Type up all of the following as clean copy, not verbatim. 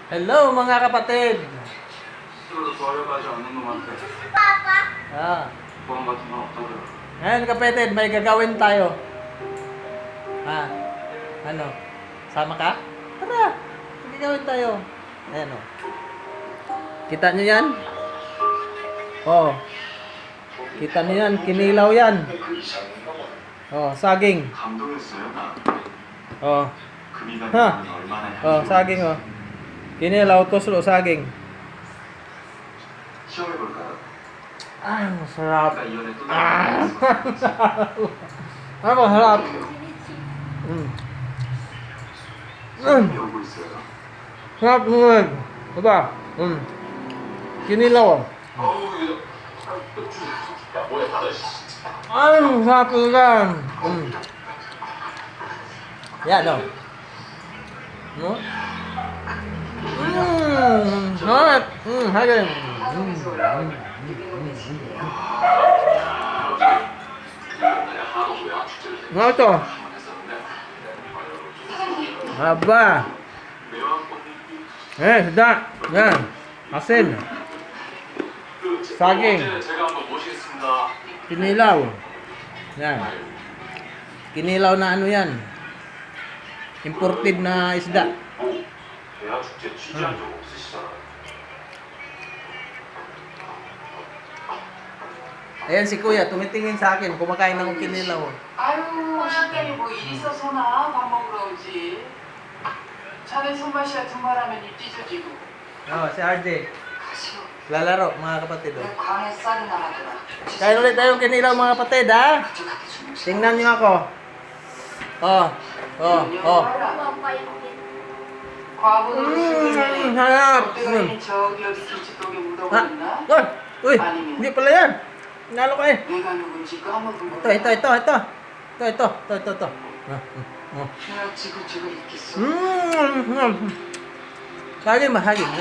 Hello mga kapatid. Ah. Ngayon kapatid, may gagawin tayo. Ano? Sama ka? Tara, may gagawin tayo. Ayan o. Kita nyo yan? Oo. Kita nyo yan, kinilaw yan. Saging. Saging kinilaw, tuslo, saging. Masarap. Masarap. Sarap naman. Diba? Kinilaw. Masarap talaga. Yan o. Sarap. Saging. Ano ito? Aba. Sedap. Yan. Asin. Saging. Kinilaw. Yan. Kinilaw na ano yan? Imported na isda. Ayan si Kuya, tumitingin sa akin, kumakain ng kinilaw. 아유, 식당에 뭐 일 있어서나 밥 먹으러 오지. 자네 손맛이야 두말하면 입 찢어지고. Si RJ. Lalaro, mga kapatid. 내 광에 쌀이 나가더라. Kain ulit tayong kinilaw, mga kapatid, ha? Tingnan niyo ako. 과부는 sarap. 어떻게 저기 여기 김치떡에 묻어버렸나? Uy, hindi pala yan. Nalo ka eh. 내가 누군지 까먹은 거. Ito. 내가 지글지글 있겠어. Saging ba? Saging.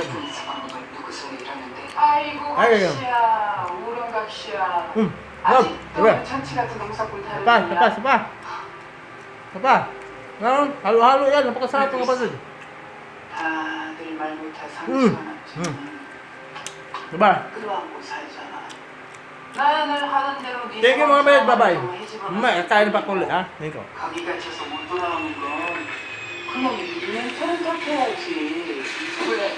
누구 손에 일하는데. 아이고 아이고. 각시야, 오른 각시야. 아직도 왜? 참치 같은 농사꾼 Sapa. Halo-halo yan. Napakasarap ng kapatid. 다들 말 못할 상처가 났지. Diba? 끌어안고 살잖아. 나는 하는 대로 네 Thank you mga kapatid. Bye-bye. 해집어놨어. Mamaya, kain pa ulit, ha? Niko. 거기 갇혀서 못 돌아오는 건 그냥 멘토는 탓해야지. 왜?